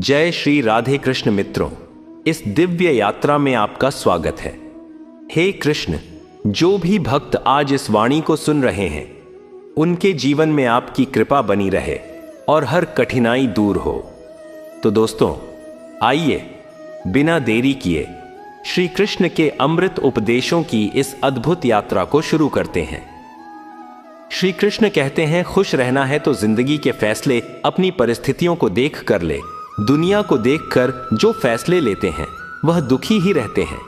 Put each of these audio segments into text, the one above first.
जय श्री राधे कृष्ण मित्रों, इस दिव्य यात्रा में आपका स्वागत है। हे कृष्ण, जो भी भक्त आज इस वाणी को सुन रहे हैं उनके जीवन में आपकी कृपा बनी रहे और हर कठिनाई दूर हो। तो दोस्तों, आइए बिना देरी किए श्री कृष्ण के अमृत उपदेशों की इस अद्भुत यात्रा को शुरू करते हैं। श्री कृष्ण कहते हैं, खुश रहना है तो जिंदगी के फैसले अपनी परिस्थितियों को देख कर ले। दुनिया को देखकर जो फैसले लेते हैं वह दुखी ही रहते हैं।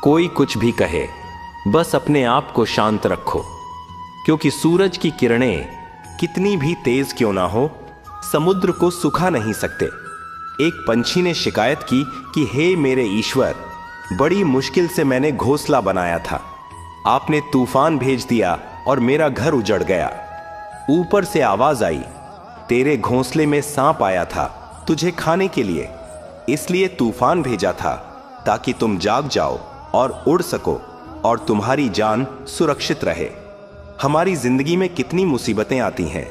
कोई कुछ भी कहे, बस अपने आप को शांत रखो, क्योंकि सूरज की किरणें कितनी भी तेज क्यों ना हो, समुद्र को सुखा नहीं सकते। एक पंछी ने शिकायत की कि हे मेरे ईश्वर, बड़ी मुश्किल से मैंने घोंसला बनाया था, आपने तूफान भेज दिया और मेरा घर उजड़ गया। ऊपर से आवाज आई, तेरे घोंसले में सांप आया था तुझे खाने के लिए, इसलिए तूफान भेजा था ताकि तुम जाग जाओ और उड़ सको और तुम्हारी जान सुरक्षित रहे। हमारी जिंदगी में कितनी मुसीबतें आती हैं,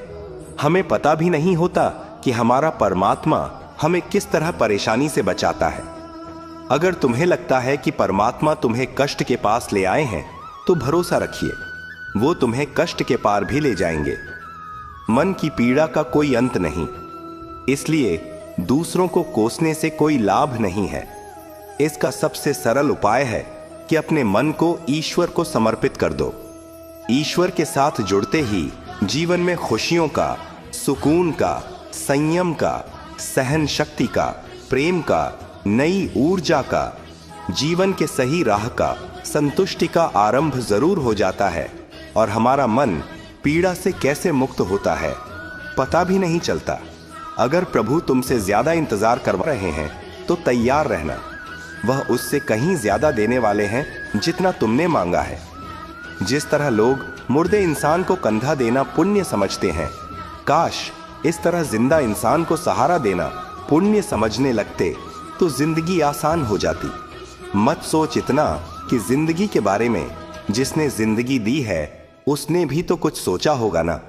हमें पता भी नहीं होता कि हमारा परमात्मा हमें किस तरह परेशानी से बचाता है। अगर तुम्हें लगता है कि परमात्मा तुम्हें कष्ट के पास ले आए हैं तो भरोसा रखिए, वो तुम्हें कष्ट के पार भी ले जाएंगे। मन की पीड़ा का कोई अंत नहीं, इसलिए दूसरों को कोसने से कोई लाभ नहीं है। इसका सबसे सरल उपाय है कि अपने मन को ईश्वर को समर्पित कर दो। ईश्वर के साथ जुड़ते ही जीवन में खुशियों का, सुकून का, संयम का, सहन शक्ति का, प्रेम का, नई ऊर्जा का, जीवन के सही राह का, संतुष्टि का आरंभ जरूर हो जाता है और हमारा मन पीड़ा से कैसे मुक्त होता है पता भी नहीं चलता। अगर प्रभु तुमसे ज्यादा इंतजार करवा रहे हैं तो तैयार रहना, वह उससे कहीं ज्यादा देने वाले हैं जितना तुमने मांगा है। जिस तरह लोग मुर्दे इंसान को कंधा देना पुण्य समझते हैं, काश इस तरह जिंदा इंसान को सहारा देना पुण्य समझने लगते तो जिंदगी आसान हो जाती। मत सोच इतना कि जिंदगी के बारे में जिसने जिंदगी दी है उसने भी तो कुछ सोचा होगा ना।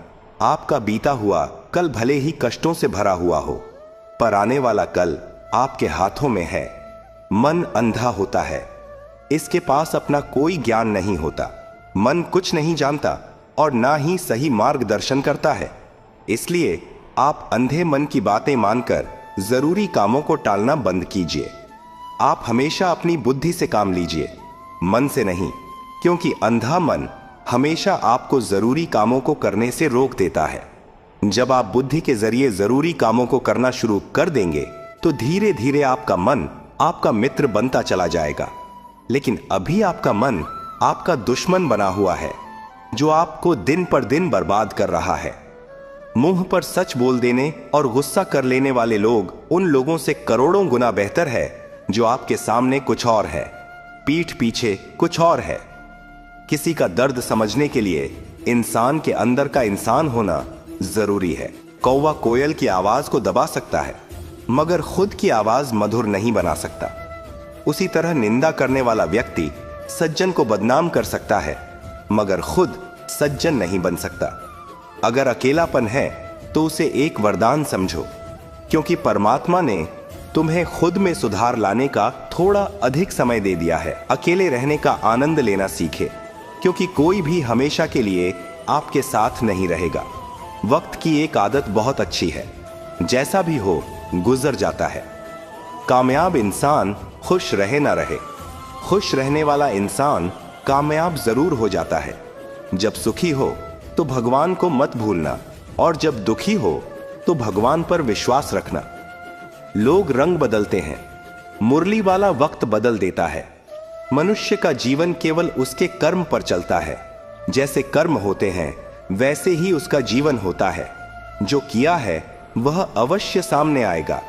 आपका बीता हुआ कल भले ही कष्टों से भरा हुआ हो, पर आने वाला कल आपके हाथों में है। मन अंधा होता है, इसके पास अपना कोई ज्ञान नहीं होता। मन कुछ नहीं जानता और ना ही सही मार्गदर्शन करता है। इसलिए आप अंधे मन की बातें मानकर जरूरी कामों को टालना बंद कीजिए। आप हमेशा अपनी बुद्धि से काम लीजिए, मन से नहीं, क्योंकि अंधा मन हमेशा आपको जरूरी कामों को करने से रोक देता है। जब आप बुद्धि के जरिए जरूरी कामों को करना शुरू कर देंगे तो धीरे धीरे आपका मन आपका मित्र बनता चला जाएगा। लेकिन अभी आपका मन आपका दुश्मन बना हुआ है, जो आपको दिन पर दिन बर्बाद कर रहा है। मुंह पर सच बोल देने और गुस्सा कर लेने वाले लोग उन लोगों से करोड़ों गुना बेहतर है जो आपके सामने कुछ और है, पीठ पीछे कुछ और है। किसी का दर्द समझने के लिए इंसान के अंदर का इंसान होना जरूरी है। कौवा कोयल की आवाज को दबा सकता है, मगर खुद की आवाज मधुर नहीं बना सकता। उसी तरह निंदा करने वाला व्यक्ति सज्जन को बदनाम कर सकता है, मगर खुद सज्जन नहीं बन सकता। अगर अकेलापन है तो उसे एक वरदान समझो, क्योंकि परमात्मा ने तुम्हें खुद में सुधार लाने का थोड़ा अधिक समय दे दिया है। अकेले रहने का आनंद लेना सीखे, क्योंकि कोई भी हमेशा के लिए आपके साथ नहीं रहेगा। वक्त की एक आदत बहुत अच्छी है, जैसा भी हो गुजर जाता है। कामयाब इंसान खुश रहे ना रहे, खुश रहने वाला इंसान कामयाब जरूर हो जाता है। जब सुखी हो तो भगवान को मत भूलना, और जब दुखी हो तो भगवान पर विश्वास रखना। लोग रंग बदलते हैं, मुरली वाला वक्त बदल देता है। मनुष्य का जीवन केवल उसके कर्म पर चलता है। जैसे कर्म होते हैं वैसे ही उसका जीवन होता है। जो किया है वह अवश्य सामने आएगा,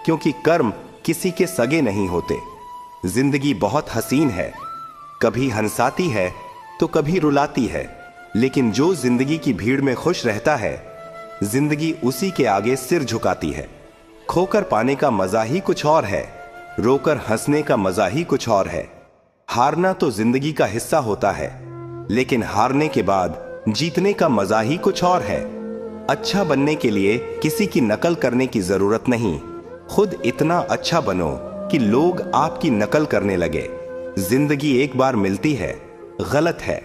क्योंकि कर्म किसी के सगे नहीं होते। जिंदगी बहुत हसीन है, कभी हंसाती है तो कभी रुलाती है, लेकिन जो जिंदगी की भीड़ में खुश रहता है, जिंदगी उसी के आगे सिर झुकाती है। खोकर पाने का मजा ही कुछ और है, रोकर हंसने का मजा ही कुछ और है। हारना तो जिंदगी का हिस्सा होता है, लेकिन हारने के बाद जीतने का मजा ही कुछ और है। अच्छा बनने के लिए किसी की नकल करने की जरूरत नहीं, खुद इतना अच्छा बनो कि लोग आपकी नकल करने लगे। जिंदगी एक बार मिलती है, गलत है,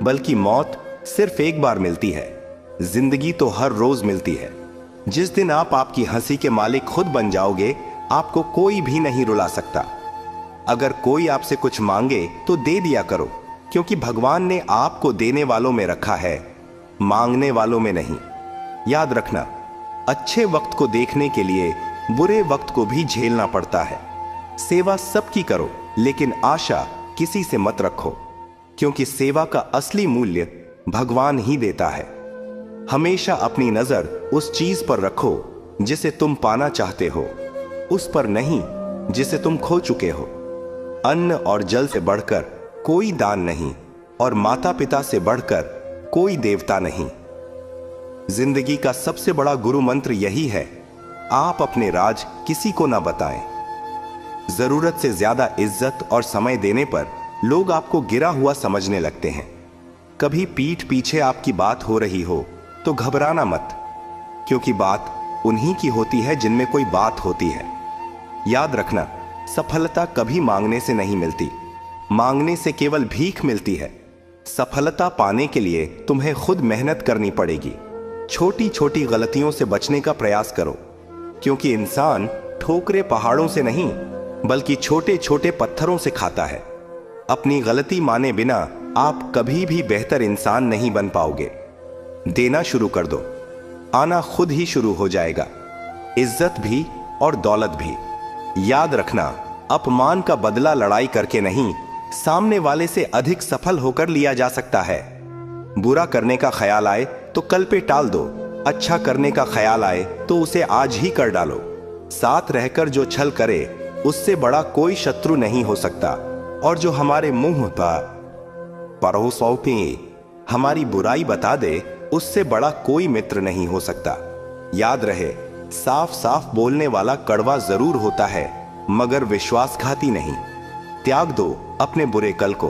बल्कि मौत सिर्फ एक बार मिलती है। जिंदगी तो हर रोज मिलती है। जिस दिन आप आपकी हंसी के मालिक खुद बन जाओगे, आपको कोई भी नहीं रुला सकता। अगर कोई आपसे कुछ मांगे तो दे दिया करो, क्योंकि भगवान ने आपको देने वालों में रखा है, मांगने वालों में नहीं। याद रखना, अच्छे वक्त को देखने के लिए बुरे वक्त को भी झेलना पड़ता है। सेवा सबकी करो, लेकिन आशा किसी से मत रखो, क्योंकि सेवा का असली मूल्य भगवान ही देता है। हमेशा अपनी नजर उस चीज पर रखो जिसे तुम पाना चाहते हो, उस पर नहीं जिसे तुम खो चुके हो। अन्न और जल से बढ़कर कोई दान नहीं, और माता पिता से बढ़कर कोई देवता नहीं। जिंदगी का सबसे बड़ा गुरु मंत्र यही है, आप अपने राज किसी को ना बताएं। जरूरत से ज्यादा इज्जत और समय देने पर लोग आपको गिरा हुआ समझने लगते हैं। कभी पीठ पीछे आपकी बात हो रही हो तो घबराना मत, क्योंकि बात उन्हीं की होती है जिनमें कोई बात होती है। याद रखना, सफलता कभी मांगने से नहीं मिलती, मांगने से केवल भीख मिलती है। सफलता पाने के लिए तुम्हें खुद मेहनत करनी पड़ेगी। छोटी छोटी गलतियों से बचने का प्रयास करो, क्योंकि इंसान ठोकरे पहाड़ों से नहीं, बल्कि छोटे छोटे पत्थरों से खाता है। अपनी गलती माने बिना आप कभी भी बेहतर इंसान नहीं बन पाओगे। देना शुरू कर दो, आना खुद ही शुरू हो जाएगा, इज्जत भी और दौलत भी। याद रखना, अपमान का बदला लड़ाई करके नहीं, सामने वाले से अधिक सफल होकर लिया जा सकता है। बुरा करने का ख्याल आए तो कल पे टाल दो, अच्छा करने का ख्याल आए तो उसे आज ही कर डालो। साथ रहकर जो छल करे, उससे बड़ा कोई शत्रु नहीं हो सकता, और जो हमारे मुंह पर परोसों पे हमारी बुराई बता दे, उससे बड़ा कोई मित्र नहीं हो सकता। याद रहे, साफ साफ बोलने वाला कड़वा जरूर होता है, मगर विश्वासघाती नहीं। त्याग दो अपने बुरे कल को,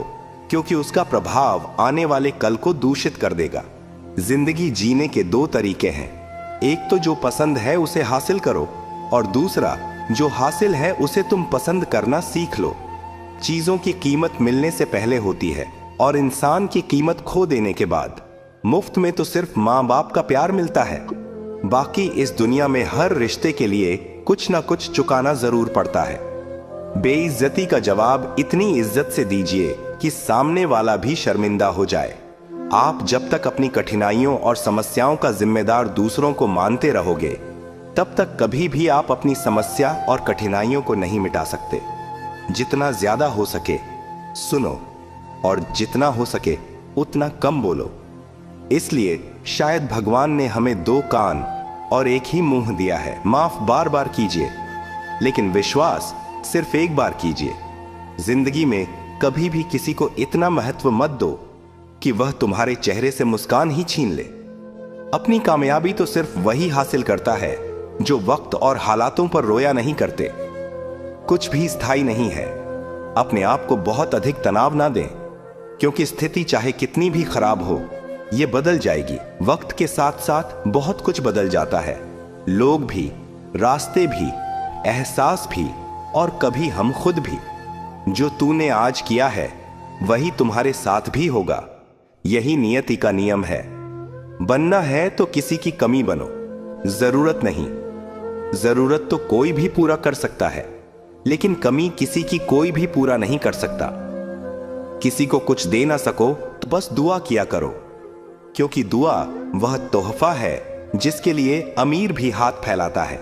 क्योंकि उसका प्रभाव आने वाले कल को दूषित कर देगा। जिंदगी जीने के दो तरीके हैं, एक तो जो पसंद है उसे हासिल करो, और दूसरा जो हासिल है उसे तुम पसंद करना सीख लो। चीजों की कीमत मिलने से पहले होती है, और इंसान की कीमत खो देने के बाद। मुफ्त में तो सिर्फ माँ बाप का प्यार मिलता है, बाकी इस दुनिया में हर रिश्ते के लिए कुछ ना कुछ चुकाना जरूर पड़ता है। बेइज्जती का जवाब इतनी इज्जत से दीजिए कि सामने वाला भी शर्मिंदा हो जाए। आप जब तक अपनी कठिनाइयों और समस्याओं का जिम्मेदार दूसरों को मानते रहोगे, तब तक कभी भी आप अपनी समस्या और कठिनाइयों को नहीं मिटा सकते। जितना ज्यादा हो सके सुनो, और जितना हो सके उतना कम बोलो। इसलिए शायद भगवान ने हमें दो कान और एक ही मुंह दिया है। माफ बार बार कीजिए, लेकिन विश्वास सिर्फ एक बार कीजिए। जिंदगी में कभी भी किसी को इतना महत्व मत दो कि वह तुम्हारे चेहरे से मुस्कान ही छीन ले। अपनी कामयाबी तो सिर्फ वही हासिल करता है जो वक्त और हालातों पर रोया नहीं करते। कुछ भी स्थायी नहीं है। अपने आप को बहुत अधिक तनाव ना दें, क्योंकि स्थिति चाहे कितनी भी खराब हो, ये बदल जाएगी। वक्त के साथ साथ बहुत कुछ बदल जाता है, लोग भी, रास्ते भी, एहसास भी, और कभी हम खुद भी। जो तूने आज किया है वही तुम्हारे साथ भी होगा। यही नियति का नियम है। बनना है तो किसी की कमी बनो, जरूरत नहीं। जरूरत तो कोई भी पूरा कर सकता है, लेकिन कमी किसी की कोई भी पूरा नहीं कर सकता। किसी को कुछ दे ना सको तो बस दुआ किया करो, क्योंकि दुआ वह तोहफा है जिसके लिए अमीर भी हाथ फैलाता है।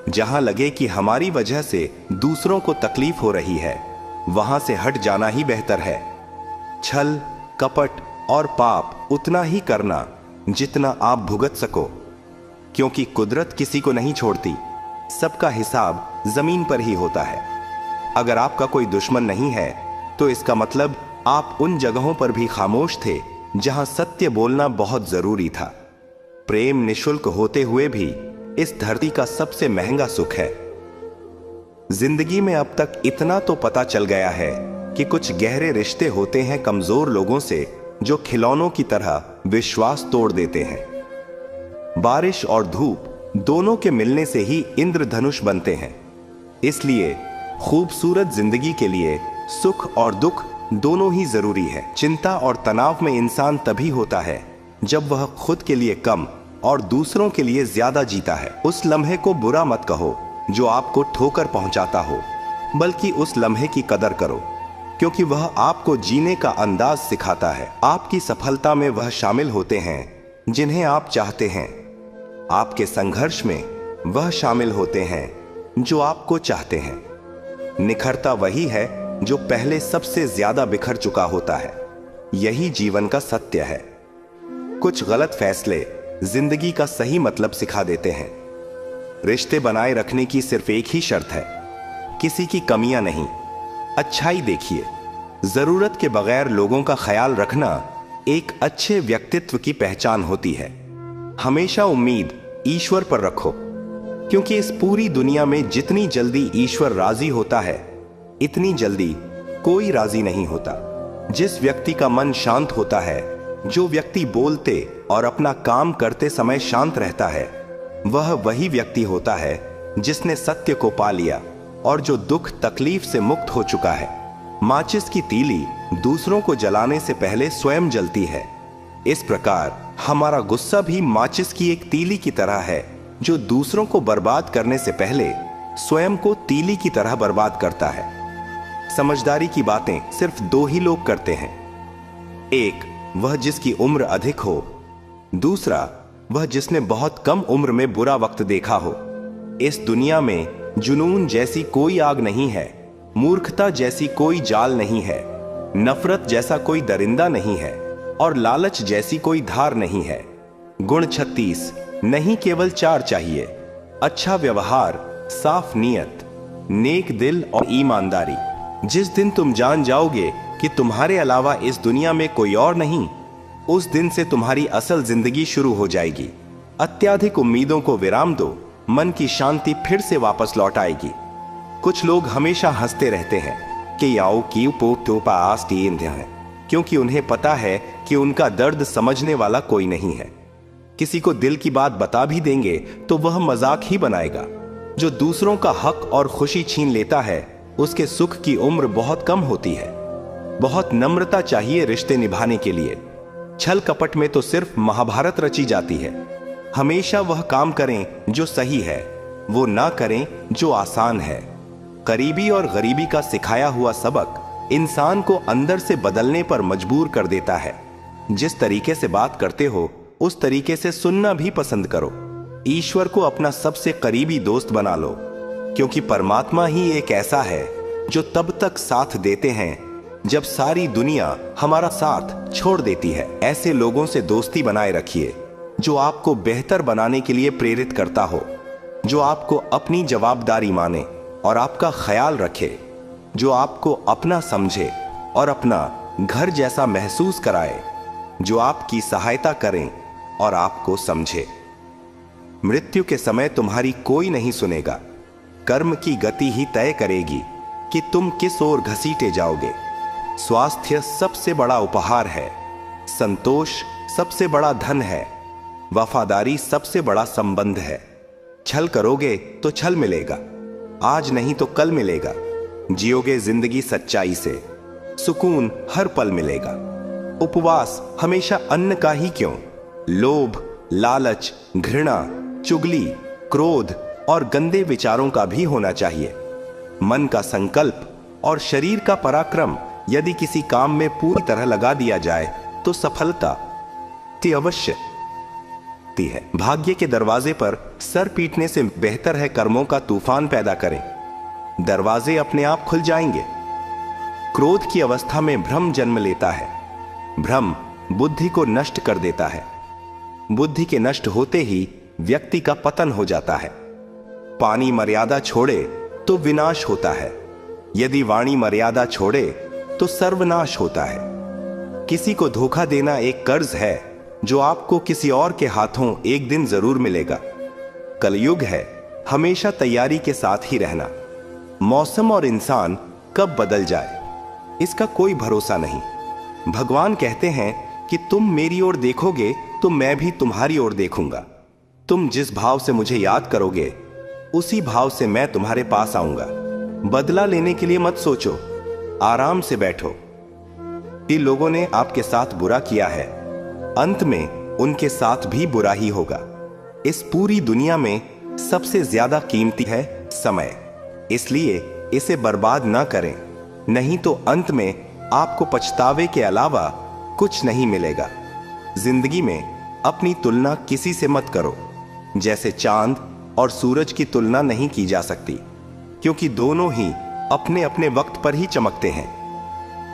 जहां लगे कि हमारी वजह से दूसरों को तकलीफ हो रही है, वहां से हट जाना ही बेहतर है। छल, कपट और पाप उतना ही करना जितना आप भुगत सको, क्योंकि कुदरत किसी को नहीं छोड़ती। सबका हिसाब जमीन पर ही होता है। अगर आपका कोई दुश्मन नहीं है, तो इसका मतलब आप उन जगहों पर भी खामोश थे जहां सत्य बोलना बहुत जरूरी था। प्रेम निशुल्क होते हुए भी इस धरती का सबसे महंगा सुख है। जिंदगी में अब तक इतना तो पता चल गया है कि कुछ गहरे रिश्ते होते हैं कमजोर लोगों से, जो खिलौनों की तरह विश्वास तोड़ देते हैं। बारिश और धूप दोनों के मिलने से ही इंद्रधनुष बनते हैं। इसलिए खूबसूरत जिंदगी के लिए सुख और दुख दोनों ही जरूरी है। चिंता और तनाव में इंसान तभी होता है जब वह खुद के लिए कम और दूसरों के लिए ज्यादा जीता है। उस लम्हे को बुरा मत कहो जो आपको ठोकर पहुंचाता हो, बल्कि उस लम्हे की कदर करो, क्योंकि वह आपको जीने का अंदाज सिखाता है। आपकी सफलता में वह शामिल होते हैं जिन्हें आप चाहते हैं। आपके संघर्ष में वह शामिल होते हैं जो आपको चाहते हैं। निखरता वही है जो पहले सबसे ज्यादा बिखर चुका होता है। यही जीवन का सत्य है। कुछ गलत फैसले जिंदगी का सही मतलब सिखा देते हैं। रिश्ते बनाए रखने की सिर्फ एक ही शर्त है, किसी की कमियां नहीं, अच्छाई देखिए। जरूरत के बगैर लोगों का ख्याल रखना एक अच्छे व्यक्तित्व की पहचान होती है। हमेशा उम्मीद ईश्वर पर रखो, क्योंकि इस पूरी दुनिया में जितनी जल्दी ईश्वर राजी होता है, इतनी जल्दी कोई राजी नहीं होता। जिस व्यक्ति का मन शांत होता है, जो व्यक्ति बोलते और अपना काम करते समय शांत रहता है, वह वही व्यक्ति होता है जिसने सत्य को पा लिया और जो दुख तकलीफ से मुक्त हो चुका है। माचिस की तीली दूसरों को जलाने से पहले स्वयं जलती है। इस प्रकार हमारा गुस्सा भी माचिस की एक तीली की तरह है, जो दूसरों को बर्बाद करने से पहले स्वयं को तीली की तरह बर्बाद करता है। समझदारी की बातें सिर्फ दो ही लोग करते हैं। एक वह जिसकी उम्र अधिक हो, दूसरा वह जिसने बहुत कम उम्र में बुरा वक्त देखा हो। इस दुनिया में जुनून जैसी कोई आग नहीं है, मूर्खता जैसी कोई जाल नहीं है, नफरत जैसा कोई दरिंदा नहीं है और लालच जैसी कोई धार नहीं है। गुण 36 नहीं, केवल 4 चाहिए। अच्छा व्यवहार, साफ नीयत, नेक दिल और ईमानदारी। जिस दिन तुम जान जाओगे कि तुम्हारे अलावा इस दुनिया में कोई और नहीं, उस दिन से तुम्हारी असल जिंदगी शुरू हो जाएगी। अत्याधिक उम्मीदों को विराम दो, मन की शांति फिर से वापस लौट आएगी। कुछ लोग हमेशा हंसते रहते हैं कि याओ की पोटोपा आस्तीन है, क्योंकि उन्हें पता है कि उनका दर्द समझने वाला कोई नहीं है। किसी को दिल की बात बता भी देंगे तो वह मजाक ही बनाएगा। जो दूसरों का हक और खुशी छीन लेता है, उसके सुख की उम्र बहुत कम होती है। बहुत नम्रता चाहिए रिश्ते निभाने के लिए। छल कपट में तो सिर्फ महाभारत रची जाती है। हमेशा वह काम करें जो सही है, वो ना करें जो आसान है। करीबी और गरीबी का सिखाया हुआ सबक इंसान को अंदर से बदलने पर मजबूर कर देता है। जिस तरीके से बात करते हो, उस तरीके से सुनना भी पसंद करो। ईश्वर को अपना सबसे करीबी दोस्त बना लो, क्योंकि परमात्मा ही एक ऐसा है जो तब तक साथ देते हैं जब सारी दुनिया हमारा साथ छोड़ देती है। ऐसे लोगों से दोस्ती बनाए रखिए जो आपको बेहतर बनाने के लिए प्रेरित करता हो, जो आपको अपनी जवाबदारी माने और आपका ख्याल रखे, जो आपको अपना समझे और अपना घर जैसा महसूस कराए, जो आपकी सहायता करें और आपको समझे। मृत्यु के समय तुम्हारी कोई नहीं सुनेगा। कर्म की गति ही तय करेगी कि तुम किस ओर घसीटे जाओगे। स्वास्थ्य सबसे बड़ा उपहार है, संतोष सबसे बड़ा धन है, वफादारी सबसे बड़ा संबंध है। छल करोगे तो छल मिलेगा, आज नहीं तो कल मिलेगा। जियोगे जिंदगी सच्चाई से, सुकून हर पल मिलेगा। उपवास हमेशा अन्न का ही क्यों, लोभ, लालच, घृणा, चुगली, क्रोध और गंदे विचारों का भी होना चाहिए। मन का संकल्प और शरीर का पराक्रम यदि किसी काम में पूरी तरह लगा दिया जाए तो सफलता अवश्य है। भाग्य के दरवाजे पर सर पीटने से बेहतर है कर्मों का तूफान पैदा करें। दरवाजे अपने आप खुल जाएंगे। क्रोध की अवस्था में भ्रम जन्म लेता है। भ्रम बुद्धि को नष्ट कर देता है। बुद्धि के नष्ट होते ही व्यक्ति का पतन हो जाता है। पानी मर्यादा छोड़े तो विनाश होता है, यदि वाणी मर्यादा छोड़े तो सर्वनाश होता है। किसी को धोखा देना एक कर्ज है जो आपको किसी और के हाथों एक दिन जरूर मिलेगा। कलयुग है, हमेशा तैयारी के साथ ही रहना। मौसम और इंसान कब बदल जाए इसका कोई भरोसा नहीं। भगवान कहते हैं कि तुम मेरी ओर देखोगे तो मैं भी तुम्हारी ओर देखूंगा। तुम जिस भाव से मुझे याद करोगे उसी भाव से मैं तुम्हारे पास आऊंगा। बदला लेने के लिए मत सोचो, आराम से बैठो। कि लोगों ने आपके साथ बुरा किया है, अंत में उनके साथ भी बुरा ही होगा। इस पूरी दुनिया में सबसे ज्यादा कीमती है समय, इसलिए इसे बर्बाद ना करें, नहीं तो अंत में आपको पछतावे के अलावा कुछ नहीं मिलेगा। जिंदगी में अपनी तुलना किसी से मत करो। जैसे चांद और सूरज की तुलना नहीं की जा सकती, क्योंकि दोनों ही अपने अपने वक्त पर ही चमकते हैं।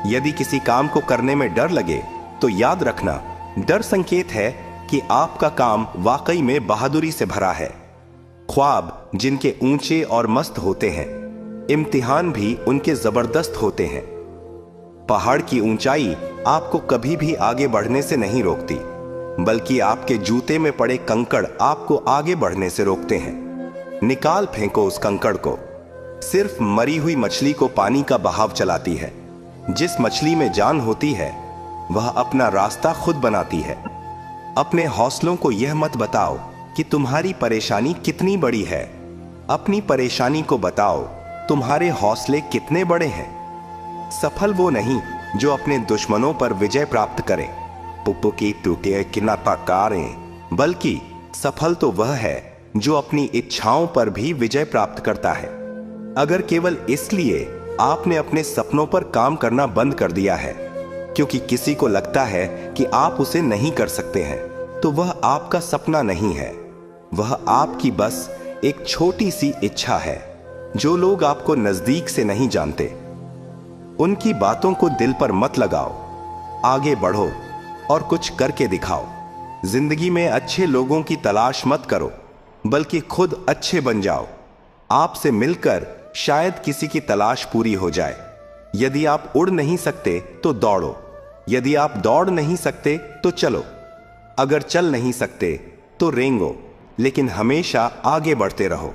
यदि किसी काम को करने में डर लगे तो याद रखना, डर संकेत है कि आपका काम वाकई में बहादुरी से भरा है। ख्वाब जिनके ऊंचे और मस्त होते हैं, इम्तिहान भी उनके जबरदस्त होते हैं। पहाड़ की ऊंचाई आपको कभी भी आगे बढ़ने से नहीं रोकती, बल्कि आपके जूते में पड़े कंकड़ आपको आगे बढ़ने से रोकते हैं। निकाल फेंको उस कंकड़ को। सिर्फ मरी हुई मछली को पानी का बहाव चलाती है। जिस मछली में जान होती है वह अपना रास्ता खुद बनाती है। अपने हौसलों को यह मत बताओ कि तुम्हारी परेशानी कितनी बड़ी है, अपनी परेशानी को बताओ तुम्हारे हौसले कितने बड़े हैं। सफल वो नहीं जो अपने दुश्मनों पर विजय प्राप्त करे, पुप्पो की टूटे किना पकारें, बल्कि सफल तो वह है जो अपनी इच्छाओं पर भी विजय प्राप्त करता है। अगर केवल इसलिए आपने अपने सपनों पर काम करना बंद कर दिया है क्योंकि किसी को लगता है कि आप उसे नहीं कर सकते हैं, तो वह आपका सपना नहीं है, वह आपकी बस एक छोटी सी इच्छा है। जो लोग आपको नजदीक से नहीं जानते, उनकी बातों को दिल पर मत लगाओ, आगे बढ़ो और कुछ करके दिखाओ। जिंदगी में अच्छे लोगों की तलाश मत करो, बल्कि खुद अच्छे बन जाओ। आपसे मिलकर शायद किसी की तलाश पूरी हो जाए। यदि आप उड़ नहीं सकते तो दौड़ो, यदि आप दौड़ नहीं सकते तो चलो, अगर चल नहीं सकते तो रेंगो, लेकिन हमेशा आगे बढ़ते रहो।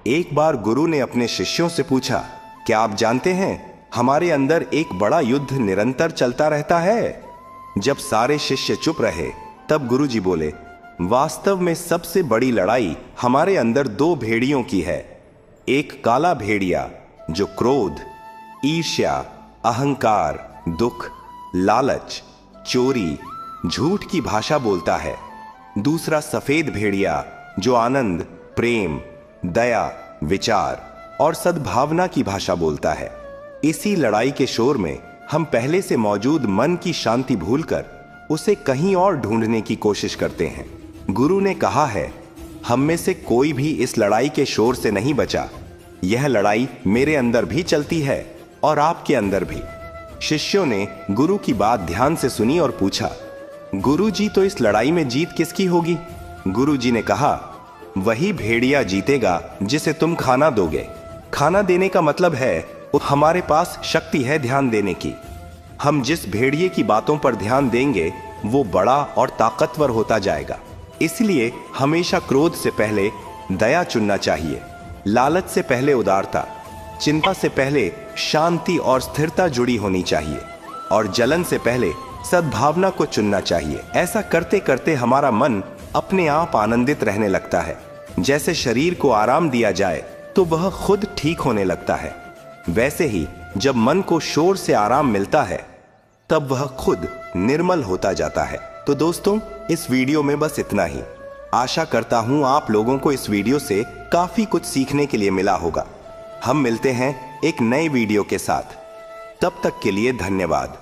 एक बार गुरु ने अपने शिष्यों से पूछा, क्या आप जानते हैं हमारे अंदर एक बड़ा युद्ध निरंतर चलता रहता है? जब सारे शिष्य चुप रहे तब गुरुजी बोले, वास्तव में सबसे बड़ी लड़ाई हमारे अंदर दो भेड़ियों की है। एक काला भेड़िया जो क्रोध, ईर्ष्या, अहंकार, दुख, लालच, चोरी, झूठ की भाषा बोलता है। दूसरा सफेद भेड़िया जो आनंद, प्रेम, दया, विचार और सद्भावना की भाषा बोलता है। इसी लड़ाई के शोर में हम पहले से मौजूद मन की शांति भूलकर उसे कहीं और ढूंढने की कोशिश करते हैं। गुरु ने कहा है, हम में से कोई भी इस लड़ाई के शोर से नहीं बचा। यह लड़ाई मेरे अंदर भी चलती है और आपके अंदर भी। शिष्यों ने गुरु की बात ध्यान से सुनी और पूछा, गुरु जी, तो इस लड़ाई में जीत किसकी होगी? गुरु जी ने कहा, वही भेड़िया जीतेगा जिसे तुम खाना दोगे। खाना देने का मतलब है हमारे पास शक्ति है ध्यान देने की। हम जिस भेड़िए की बातों पर ध्यान देंगे वो बड़ा और ताकतवर होता जाएगा। इसलिए हमेशा क्रोध से पहले दया चुनना चाहिए, लालच से पहले उदारता, चिंता से पहले शांति और स्थिरता जुड़ी होनी चाहिए, और जलन से पहले सद्भावना को चुनना चाहिए। ऐसा करते करते हमारा मन अपने आप आनंदित रहने लगता है। जैसे शरीर को आराम दिया जाए तो वह खुद ठीक होने लगता है, वैसे ही जब मन को शोर से आराम मिलता है तब वह खुद निर्मल होता जाता है। तो दोस्तों, इस वीडियो में बस इतना ही। आशा करता हूं आप लोगों को इस वीडियो से काफी कुछ सीखने के लिए मिला होगा। हम मिलते हैं एक नए वीडियो के साथ, तब तक के लिए धन्यवाद।